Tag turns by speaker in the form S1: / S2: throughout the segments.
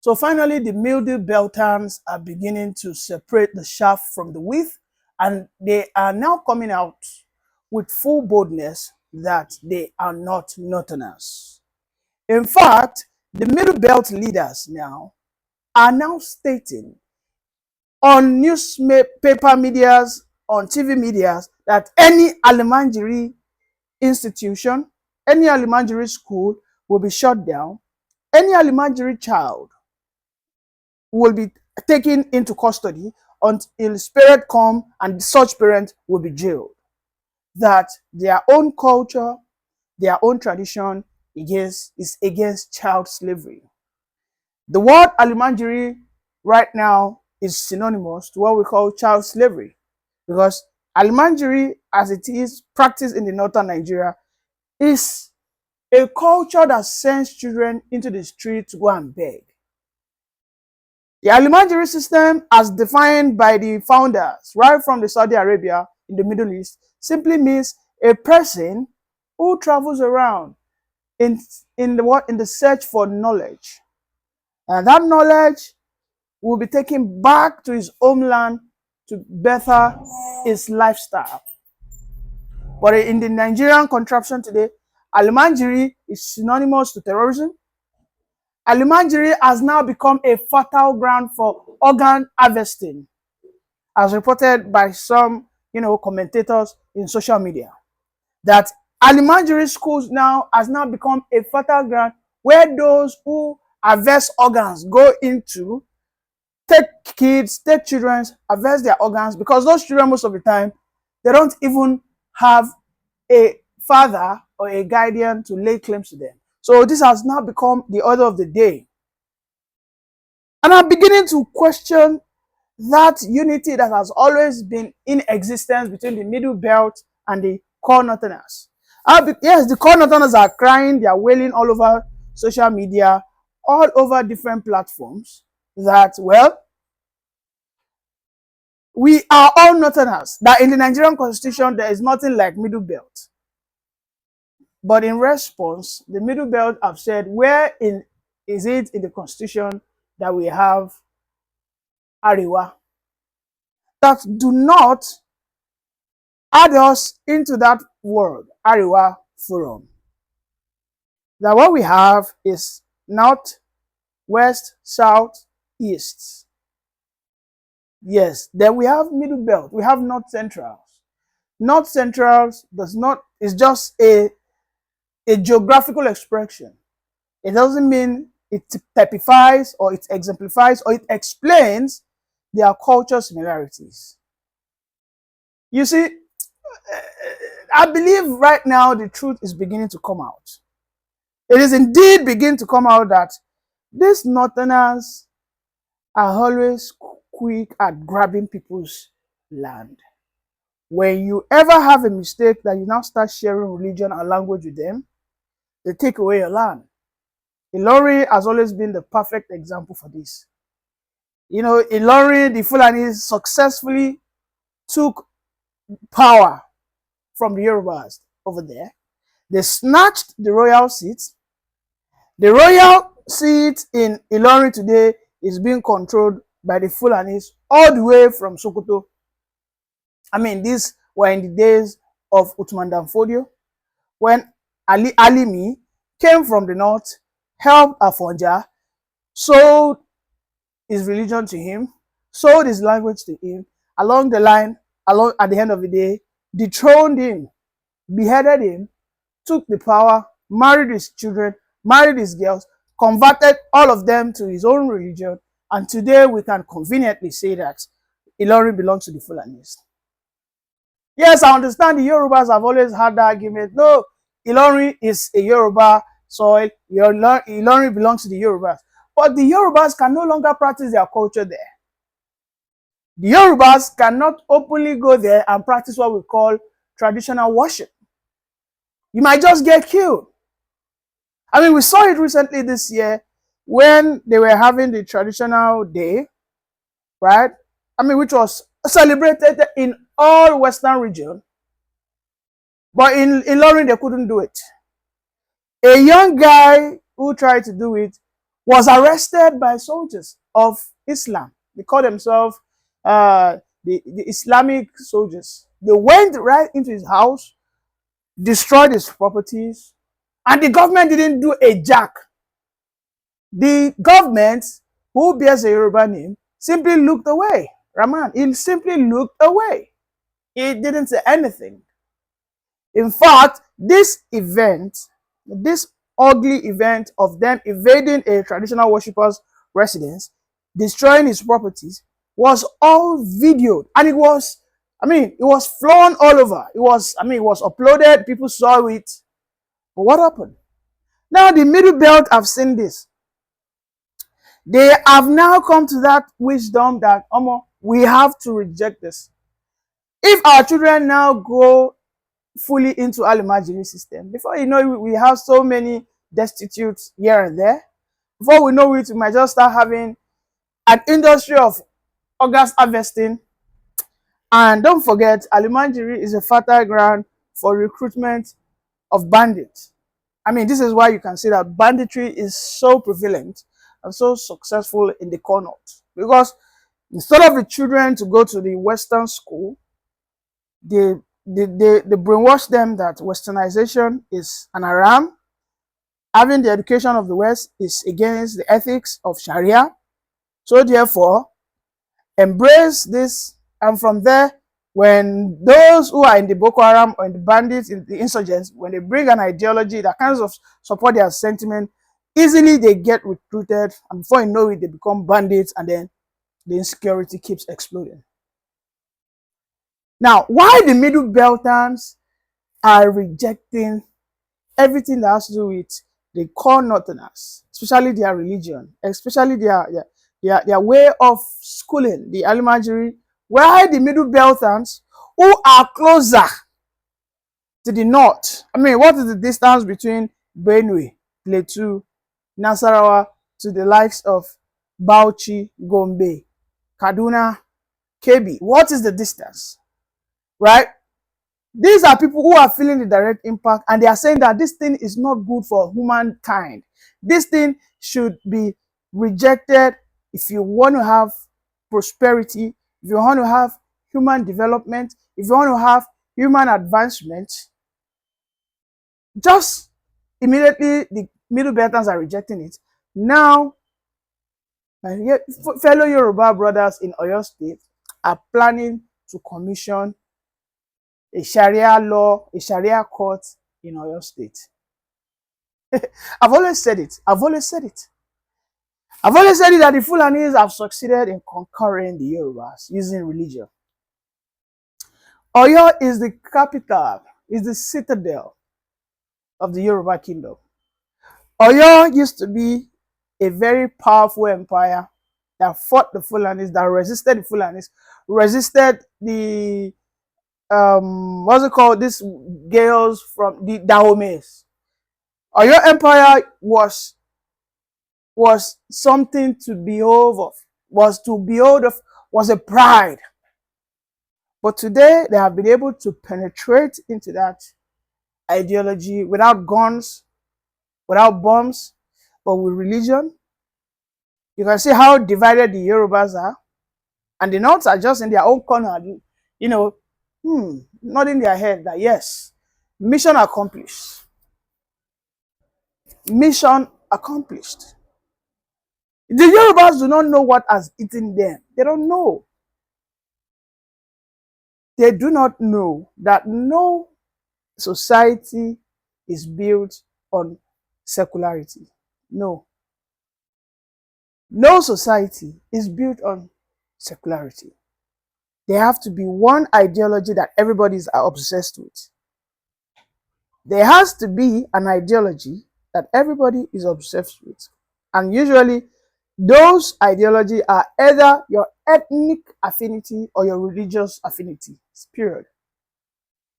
S1: So finally, the Middlebeltans are beginning to separate the chaff from the wheat, and they are now coming out with full boldness that they are not Northerners. In fact, the Middle Belt leaders now are now stating on newspaper medias, on TV medias, that any Almajiri institution, any Almajiri school will be shut down. Any Almajiri child will be taken into custody until spirit come and such parent will be jailed. That their own culture, their own tradition is against child slavery. The word Almajiri right now is synonymous to what we call child slavery, because Almajiri, as it is practiced in the northern Nigeria, is a culture that sends children into the street to go and beg. The Almajiri system, as defined by the founders, right from the Saudi Arabia in the Middle East, simply means a person who travels around in the search for knowledge, and that knowledge will be taken back to his homeland to better his lifestyle. But in the Nigerian contraption today, Almajiri is synonymous to terrorism. Almajiri has now become a fertile ground for organ harvesting, as reported by some, commentators in social media. That Almajiri schools now has now become a fertile ground where those who harvest organs go into, take children, harvest their organs, because those children most of the time, they don't even have a father or a guardian to lay claims to them. So this has now become the order of the day. And I'm beginning to question that unity that has always been in existence between the Middle Belt and the core Northerners. Yes, the core Northerners are crying, they are wailing all over social media, all over different platforms, that, well, we are all Northerners, that in the Nigerian constitution there is nothing like Middle Belt. But in response, the Middle Belt have said, where is it in the constitution that we have Ariwa? That do not add us into that word, Ariwa Forum. That what we have is north, west, south, east. Yes, then we have Middle Belt, we have North Centrals. North Centrals is just a geographical expression. It doesn't mean it typifies or it exemplifies or it explains their cultural similarities. You see, I believe right now the truth is beginning to come out. It is indeed beginning to come out that these Northerners are always quick at grabbing people's land. When you ever have a mistake that you now start sharing religion and language with them, they take away your land. Ilorin has always been the perfect example for this. Ilorin, the Fulani successfully took power from the Yorubas over there. They snatched the royal seat. The royal seat in Ilorin today is being controlled by the Fulanis all the way from Sokoto. These were in the days of Uthman Danfodio, when Ali Alimi came from the north, helped Afonja, sold his religion to him, sold his language to him, along the line, at the end of the day, dethroned him, beheaded him, took the power, married his children, married his girls, converted all of them to his own religion, and today we can conveniently say that Ilorin belongs to the Fulanis. Yes, I understand the Yorubas have always had that argument. No, Ilorin is a Yoruba soil. Ilorin belongs to the Yorubas. But the Yorubas can no longer practice their culture there. The Yorubas cannot openly go there and practice what we call traditional worship. You might just get killed. We saw it recently this year when they were having the traditional day, right? Which was celebrated in all Western region. But in Ilorin, they couldn't do it. A young guy who tried to do it was arrested by soldiers of Islam. They call themselves the Islamic soldiers. They went right into his house, destroyed his properties, and the government didn't do a jack. The government, who bears a Yoruba name, simply looked away. Rahman, he simply looked away. He didn't say anything. In fact, this event, this ugly event of them invading a traditional worshipper's residence, destroying his properties, was all videoed. And it was, it was flown all over. It was uploaded. People saw it. But what happened? Now the Middlebelt have seen this. They have now come to that wisdom that we have to reject this. If our children now go fully into Almajiri system, before you know it, we have so many destitutes here and there. Before we know it, we might just start having an industry of August harvesting. And don't forget, Almajiri is a fertile ground for recruitment of bandits. This is why you can see that banditry is so prevalent and so successful in the core north. Because instead of the children to go to the Western school, they brainwash them that Westernization is an haram. Having the education of the West is against the ethics of Sharia. So therefore, embrace this, and from there, when those who are in the Boko Haram or in the bandits, in the insurgents, when they bring an ideology that kind of support their sentiment, easily they get recruited, and before you know it, they become bandits, and then the insecurity keeps exploding. Now, why the Middlebeltans are rejecting everything that has to do with the core Northerners, especially their religion, especially their way of schooling, the Almajiri, why the Middlebeltans, who are closer to the north? What is the distance between Benue, Plateau, Nasarawa to the likes of Bauchi, Gombe, Kaduna, Kebbi? What is the distance? Right? These are people who are feeling the direct impact, and they are saying that this thing is not good for humankind. This thing should be rejected if you want to have prosperity, if you want to have human development, if you want to have human advancement. Just immediately, the Middlebeltans are rejecting it. Now, my fellow Yoruba brothers in Oyo State are planning to commission a Sharia law, a Sharia court in Oyo State. I've always said it. I've always said it that the Fulanis have succeeded in conquering the Yorubas using religion. Oyo is the capital, is the citadel of the Yoruba kingdom. Oyo used to be a very powerful empire that fought the Fulanis, that resisted the Fulanis, resisted the what's it called? These girls from the Dahomes. Oyo Empire was something to behold of, was a pride. But today they have been able to penetrate into that ideology without guns, without bombs, but with religion. You can see how divided the Yorubas are, and the North are just in their own corner, nodding their head that yes, mission accomplished. Mission accomplished. The Yorubas do not know what has eaten them. They don't know. They do not know that no society is built on secularity. No. No society is built on secularity. There have to be one ideology that everybody is obsessed with. There has to be an ideology that everybody is obsessed with. And usually, those ideologies are either your ethnic affinity or your religious affinity. Period.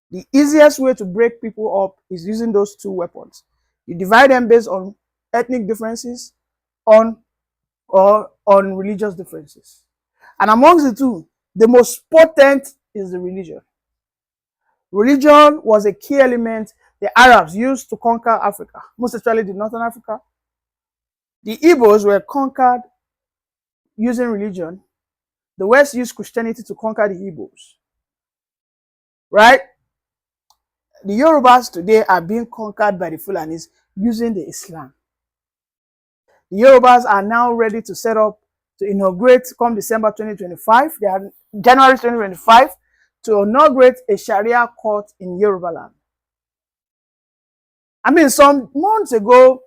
S1: The easiest way to break people up is using those two weapons. You divide them based on ethnic differences or on religious differences. And amongst the two, the most potent is the religion. Religion was a key element the Arabs used to conquer Africa, most especially the Northern Africa. The Igbos were conquered using religion. The West used Christianity to conquer the Igbos, right? The Yorubas today are being conquered by the Fulanis using the Islam. The Yorubas are now ready to set up, to inaugurate, come December 2025, they are January 2025, to inaugurate a Sharia court in Yoruba land. I mean, some months ago,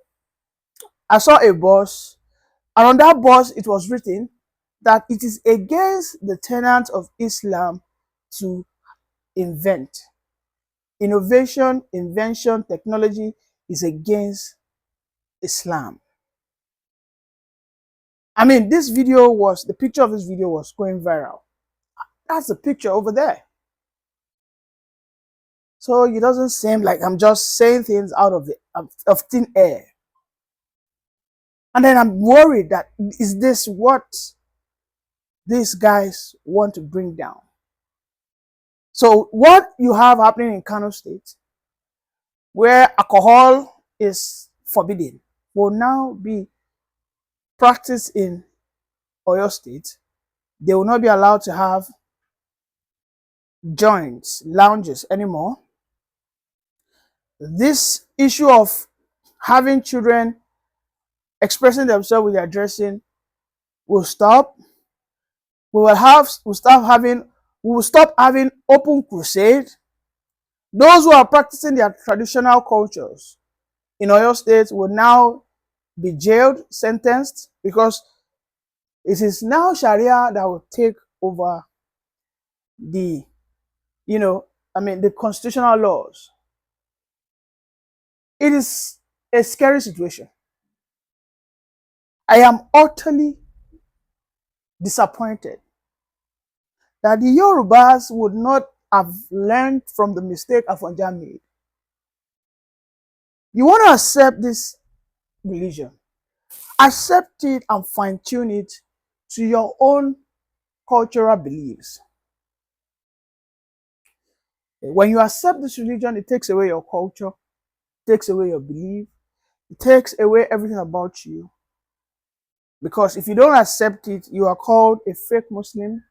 S1: I saw a bus, and on that bus, it was written that it is against the tenets of Islam to invent. Innovation, invention, technology is against Islam. I mean, the picture of this video was going viral. That's the picture over there. So it doesn't seem like I'm just saying things out of thin air. And then I'm worried that, is this what these guys want to bring down? So what you have happening in Kano State, where alcohol is forbidden, will now be practiced in Oyo State. They will not be allowed to have joints, lounges anymore. This issue of having children expressing themselves with their dressing will stop. We will stop having open crusade. Those who are practicing their traditional cultures in Oyo State will now be jailed, sentenced, because it is now Sharia that will take over the, the constitutional laws. It is a scary situation. I am utterly disappointed that the Yorubas would not have learned from the mistake Afonja made. You want to accept this religion, accept it and fine-tune it to your own cultural beliefs. When you accept this religion, it takes away your culture, it takes away your belief, it takes away everything about you. Because if you don't accept it, you are called a fake Muslim.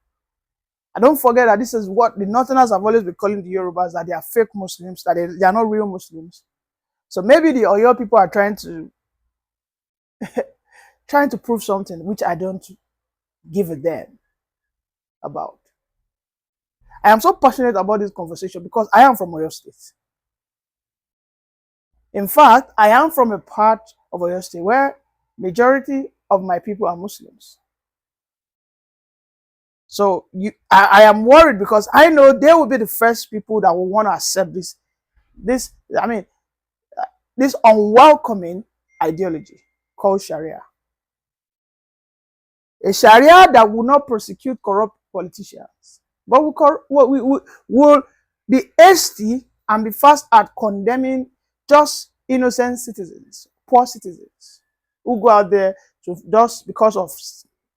S1: And don't forget that this is what the Northerners have always been calling the Yorubas, that they are fake Muslims, that they are not real Muslims. So maybe the Oyo people are trying to prove something which I don't give a damn about. I am so passionate about this conversation because I am from Oyo State. In fact, I am from a part of Oyo State where majority of my people are Muslims. So I am worried because I know they will be the first people that will want to accept this unwelcoming ideology called Sharia. A Sharia that will not prosecute corrupt politicians, but will be hasty and be fast at condemning just innocent citizens, poor citizens, who go out there to just because of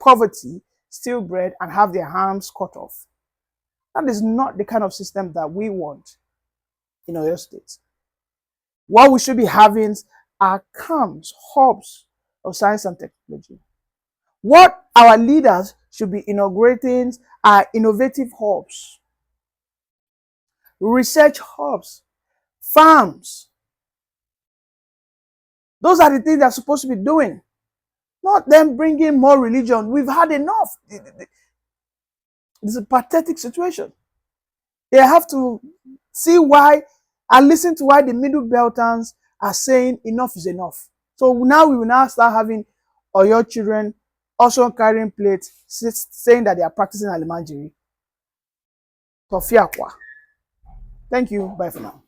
S1: poverty, steal bread, and have their arms cut off. That is not the kind of system that we want in Oyo State. What we should be having are camps, hubs of science and technology. What our leaders should be inaugurating are innovative hubs, research hubs, farms. Those are the things they're supposed to be doing, not them bringing more religion. We've had enough. It's a pathetic situation. They have to see why and listen to why the Middlebelters are saying enough is enough. So now we will now start having Oyo children also carrying plates, saying that they are practicing Almajiri. Thank you. Bye for now.